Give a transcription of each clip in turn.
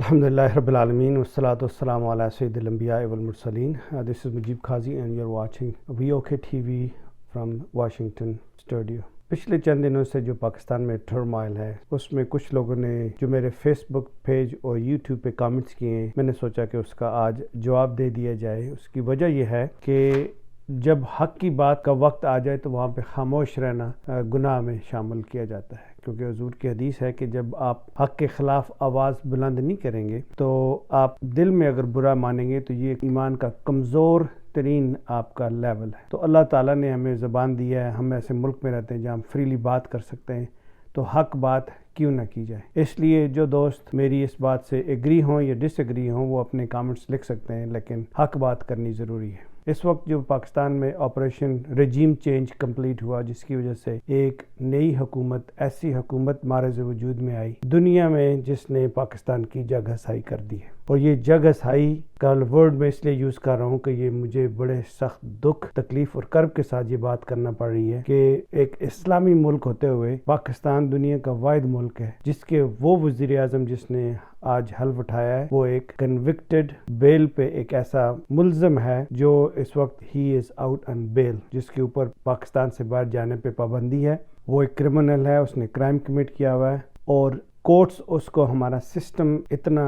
Alhamdulillah Rabbil Alameen wassalatu wassalamu ala Sayyidil Anbiya wal Mursaleen. This is Mujib Qazi and you're watching VOK TV from Washington studio. پچھلے چند دنوں سے جو پاکستان میں turmoil ہے اس میں کچھ لوگوں نے جو میرے فیس بک پیج اور یوٹیوب پہ کامنٹس کیے ہیں، میں نے سوچا کہ اس کا آج جواب دے دیا جائے۔ اس کی وجہ یہ ہے کہ جب حق کی بات کا وقت آ جائے تو وہاں پہ خاموش رہنا گناہ میں شامل کیا جاتا ہے، کیونکہ حضور کی حدیث ہے کہ جب آپ حق کے خلاف آواز بلند نہیں کریں گے تو آپ دل میں اگر برا مانیں گے تو یہ ایمان کا کمزور ترین آپ کا لیول ہے۔ تو اللہ تعالیٰ نے ہمیں زبان دی ہے، ہم ایسے ملک میں رہتے ہیں جہاں ہم فریلی بات کر سکتے ہیں، تو حق بات کیوں نہ کی جائے۔ اس لیے جو دوست میری اس بات سے ایگری ہوں یا ڈس ایگری ہوں وہ اپنے کامنٹس لکھ سکتے ہیں، لیکن حق بات کرنی ضروری ہے۔ اس وقت جو پاکستان میں آپریشن رجیم چینج کمپلیٹ ہوا، جس کی وجہ سے ایک نئی حکومت، ایسی حکومت معرض وجود میں آئی دنیا میں جس نے پاکستان کی جگ ہسائی کر دی ہے۔ اور یہ جگ ہسائی کا ورڈ میں اس لیے یوز کر رہا ہوں کہ یہ مجھے بڑے سخت دکھ، تکلیف اور کرب کے ساتھ یہ بات کرنا پڑ رہی ہے کہ ایک اسلامی ملک ہوتے ہوئے پاکستان دنیا کا واحد ملک ہے جس کے وہ وزیر اعظم جس نے آج حلف اٹھایا ہے وہ ایک کنوکٹڈ بیل پہ ایک ایسا ملزم ہے جو اس وقت ہی از آؤٹ آن بیل، جس کے اوپر پاکستان سے باہر جانے پہ پابندی ہے۔ وہ ایک کرمنل ہے، اس نے کرائم کمٹ کیا ہوا ہے اور کورٹس اس کو، ہمارا سسٹم اتنا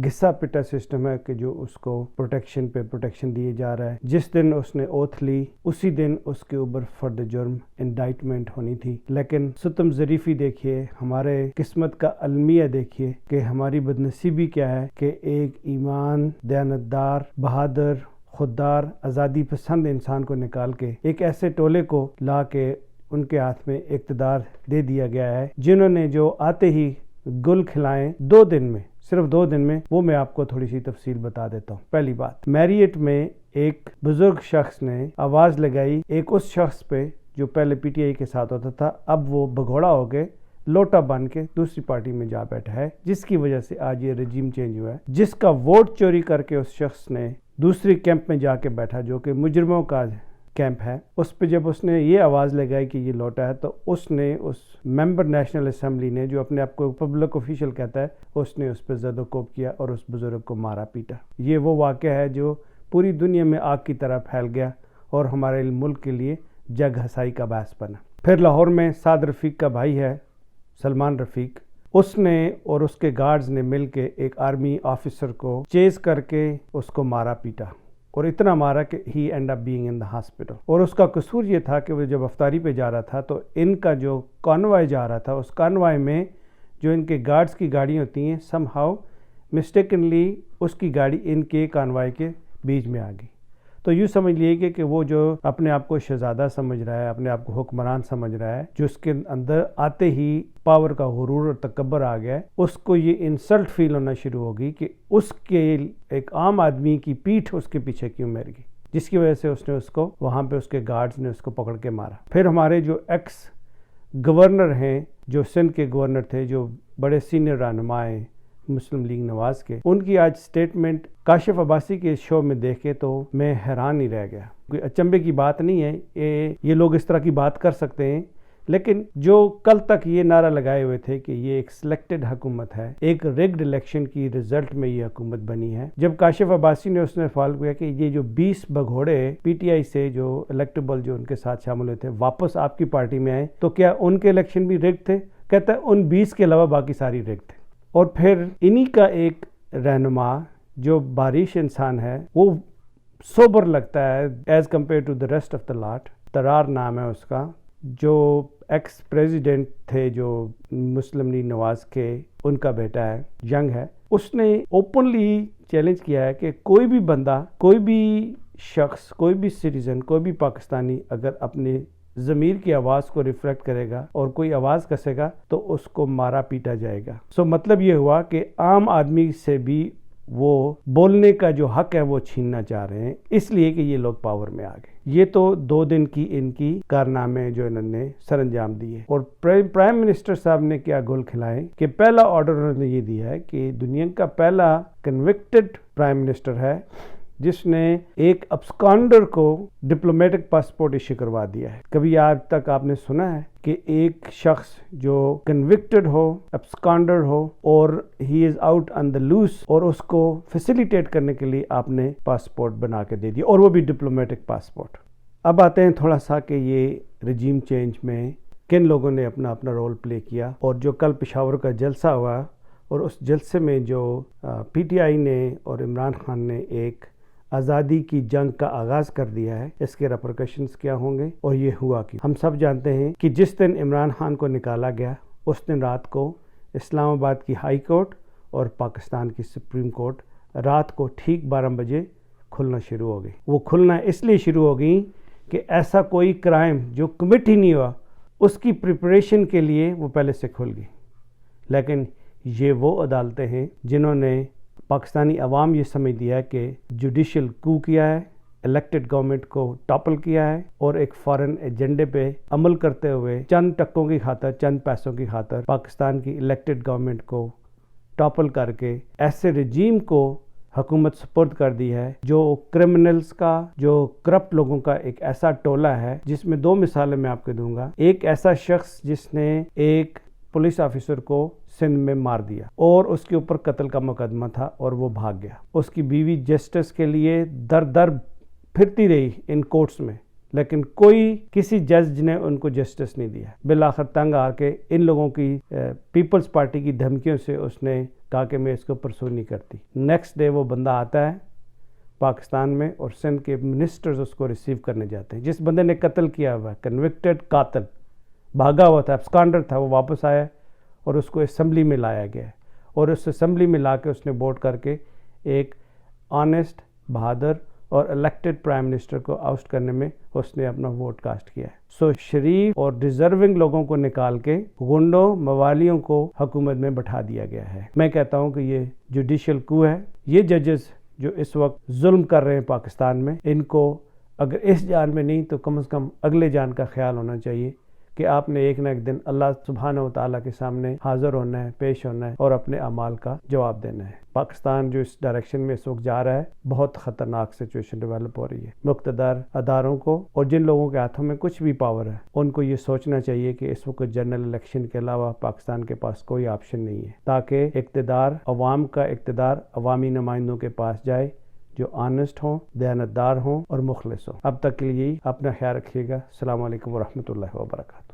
گھسا پٹا سسٹم ہے کہ جو اس کو پروٹیکشن پہ پروٹیکشن دیے جا رہا ہے۔ جس دن اس نے اوتھ لی اسی دن اس کے اوپر فرد جرم انڈائٹمنٹ ہونی تھی، لیکن ستم ظریفی دیکھیے، ہمارے قسمت کا المیہ دیکھیے کہ ہماری بدنصیبی کیا ہے کہ ایک ایمان، دیانتدار، بہادر، خوددار، آزادی پسند انسان کو نکال کے ایک ایسے ٹولے کو لا کے ان کے ہاتھ میں اقتدار دے دیا گیا ہے جنہوں نے جو آتے ہی گل کھلائیں 2 دن میں، صرف 2 دن میں۔ وہ میں آپ کو تھوڑی سی تفصیل بتا دیتا ہوں۔ پہلی بات، میریٹ میں ایک بزرگ شخص نے آواز لگائی ایک اس شخص پہ جو پہلے پی ٹی آئی کے ساتھ ہوتا تھا، اب وہ بگھوڑا ہو کے لوٹا بن کے دوسری پارٹی میں جا بیٹھا ہے، جس کی وجہ سے آج یہ رجیم چینج ہوا ہے، جس کا ووٹ چوری کر کے اس شخص نے دوسری کیمپ میں جا کے بیٹھا جو کہ مجرموں کا کیمپ ہے۔ اس پہ جب اس نے یہ آواز لگائی کہ یہ لوٹا ہے تو اس نے، اس ممبر نیشنل اسمبلی نے جو اپنے آپ کو پبلک آفیشل کہتا ہے، اس نے اس پہ زد و کوب کیا اور اس بزرگ کو مارا پیٹا۔ یہ وہ واقعہ ہے جو پوری دنیا میں آگ کی طرح پھیل گیا اور ہمارے ملک کے لیے جگ ہسائی کا باعث بنا۔ پھر لاہور میں سعد رفیق کا بھائی ہے سلمان رفیق، اس نے اور اس کے گارڈز نے مل کے ایک آرمی آفیسر کو چیز کر کے اس کو مارا پیٹا، اور اتنا مارا کہ he end up being in the hospital. اور اس کا قصور یہ تھا کہ وہ جب افطاری پہ جا رہا تھا تو ان کا جو کانوائے جا رہا تھا، اس کانوائے میں جو ان کے گارڈز کی گاڑیاں ہوتی ہیں، سم ہاؤ مسٹیکنلی اس کی گاڑی ان کے کانوائے کے بیچ میں آ گئی۔ تو یوں سمجھ لیے کہ وہ جو اپنے آپ کو شہزادہ سمجھ رہا ہے، اپنے آپ کو حکمران سمجھ رہا ہے، جو اس کے اندر آتے ہی پاور کا غرور اور تکبر آ گیا ہے، اس کو یہ انسلٹ فیل ہونا شروع ہوگی کہ اس کے ایک عام آدمی کی پیٹھ اس کے پیچھے کیوں مر گئی، جس کی وجہ سے اس نے اس کو وہاں پہ اس کے گارڈز نے اس کو پکڑ کے مارا۔ پھر ہمارے جو ایکس گورنر ہیں، جو سندھ کے گورنر تھے، جو بڑے سینئر رہنما ہیں مسلم لیگ نواز کے، ان کی آج سٹیٹمنٹ کاشف عباسی کے شو میں دیکھے تو میں حیران ہی رہ گیا۔ کوئی اچنبے کی بات نہیں ہے، یہ لوگ اس طرح کی بات کر سکتے ہیں، لیکن جو کل تک یہ نعرہ لگائے ہوئے تھے کہ یہ ایک سلیکٹڈ حکومت ہے، ایک ریگڈ الیکشن کی رزلٹ میں یہ حکومت بنی ہے، جب کاشف عباسی نے اس نے سوال کیا کہ یہ جو 20 بگھوڑے پی ٹی آئی سے جو الیکٹیبل جو ان کے ساتھ شامل ہوئے تھے واپس آپ کی پارٹی میں آئے تو کیا ان کے الیکشن بھی ریگڈ تھے؟ کہتا ہے ان 20 کے علاوہ باقی ساری ریگڈ تھے۔ اور پھر انہی کا ایک رہنما جو بارش انسان ہے، وہ سوبر لگتا ہے as compare to the rest of the lot, ترار نام ہے اس کا، جو ایکس پریزیڈنٹ تھے جو مسلم لیگ نواز کے، ان کا بیٹا ہے، ینگ ہے، اس نے اوپنلی چیلنج کیا ہے کہ کوئی بھی بندہ، کوئی بھی شخص، کوئی بھی سٹیزن، کوئی بھی پاکستانی اگر اپنے ضمیر کی آواز کو ریفلیکٹ کرے گا اور کوئی آواز کسے گا تو اس کو مارا پیٹا جائے گا۔ مطلب یہ ہوا کہ عام آدمی سے بھی وہ بولنے کا جو حق ہے وہ چھیننا چاہ رہے ہیں، اس لیے کہ یہ لوگ پاور میں آ گئے۔ یہ تو 2 دن کی ان کی کارنامے جو انہوں نے سر انجام دیے، اور پرائم منسٹر صاحب نے کیا گل کھلائے کہ پہلا آرڈر انہوں نے یہ دیا ہے کہ دنیا کا پہلا کنوکٹڈ پرائم منسٹر ہے جس نے ایک ابسکانڈر کو ڈپلومیٹک پاسپورٹ ایشو کروا دیا ہے. کبھی آج تک آپ نے سنا ہے کہ ایک شخص جو کنوکٹڈ ہو, ابسکانڈر ہو اور ہی is out on the loss, اور اس کو فیسیلیٹیٹ کرنے کے لیے آپ نے پاسپورٹ بنا کے دے دیا, اور وہ بھی ڈپلومیٹک پاسپورٹ. اب آتے ہیں تھوڑا سا کہ یہ رجیم چینج میں کن لوگوں نے اپنا رول پلے کیا, اور جو کل پشاور کا جلسہ ہوا اور اس جلسے میں جو پی ٹی آئی نے اور عمران خان نے ایک آزادی کی جنگ کا آغاز کر دیا ہے, اس کے ریپرکشنز کیا ہوں گے اور یہ ہوا کیوں. ہم سب جانتے ہیں کہ جس دن عمران خان کو نکالا گیا اس دن رات کو اسلام آباد کی ہائی کورٹ اور پاکستان کی سپریم کورٹ رات کو ٹھیک 12 بجے کھلنا شروع ہو گئی. وہ کھلنا اس لیے شروع ہو گئی کہ ایسا کوئی کرائم جو کمٹ ہی نہیں ہوا اس کی پریپریشن کے لیے وہ پہلے سے کھل گئی. لیکن یہ وہ عدالتیں ہیں جنہوں نے پاکستانی عوام یہ سمجھ دیا ہے کہ جوڈیشل کو کیا ہے, الیکٹڈ گورنمنٹ کو ٹاپل کیا ہے, اور ایک فارن ایجنڈے پہ عمل کرتے ہوئے چند ٹکوں کی خاطر, چند پیسوں کی خاطر پاکستان کی الیکٹڈ گورنمنٹ کو ٹاپل کر کے ایسے رجیم کو حکومت سپرد کر دی ہے جو کرمنلز کا, جو کرپٹ لوگوں کا ایک ایسا ٹولہ ہے, جس میں 2 مثالیں میں آپ کو دوں گا. ایک ایسا شخص جس نے ایک پولیس آفیسر کو سندھ میں مار دیا اور اس کے اوپر قتل کا مقدمہ تھا اور وہ بھاگ گیا. اس کی بیوی جسٹس کے لیے در در پھرتی رہی ان کورٹس میں, لیکن کسی جج نے ان کو جسٹس نہیں دیا. بالآخر تنگ آ کے ان لوگوں کی پیپلز پارٹی کی دھمکیوں سے اس نے کہا کہ میں اس کو پرسو نہیں کرتی. نیکسٹ ڈے وہ بندہ آتا ہے پاکستان میں اور سندھ کے منسٹرز اس کو ریسیو کرنے جاتے ہیں. جس بندے نے قتل کیا ہوا, کنوکٹڈ قاتل, بھاگا ہوا تھا, ابسکانڈر تھا, وہ واپس آیا اور اس کو اسمبلی میں لایا گیا, اور اس اسمبلی میں لا کے اس نے ووٹ کر کے ایک آنیسٹ, بہادر اور الیکٹڈ پرائم منسٹر کو آؤسٹ کرنے میں اس نے اپنا ووٹ کاسٹ کیا ہے. سو شریف اور ڈیزرونگ لوگوں کو نکال کے گنڈوں, موالیوں کو حکومت میں بٹھا دیا گیا ہے. میں کہتا ہوں کہ یہ جوڈیشل کو ہے. یہ ججز جو اس وقت ظلم کر رہے ہیں پاکستان میں, ان کو اگر اس جان میں نہیں تو کم از کم اگلے جان کا خیال ہونا چاہیے کہ آپ نے ایک نہ ایک دن اللہ سبحانہ و تعالیٰ کے سامنے حاضر ہونا ہے, پیش ہونا ہے اور اپنے اعمال کا جواب دینا ہے. پاکستان جو اس ڈائریکشن میں اس وقت جا رہا ہے, بہت خطرناک سچویشن ڈیولپ ہو رہی ہے. مقتدر اداروں کو اور جن لوگوں کے ہاتھوں میں کچھ بھی پاور ہے, ان کو یہ سوچنا چاہیے کہ اس وقت جنرل الیکشن کے علاوہ پاکستان کے پاس کوئی آپشن نہیں ہے, تاکہ اقتدار, عوام کا اقتدار عوامی نمائندوں کے پاس جائے جو آنسٹ ہوں, دیانتدار ہوں اور مخلص ہوں. اب تک کے لیے اپنا خیال رکھیے گا. السلام علیکم ورحمۃ اللہ وبرکاتہ.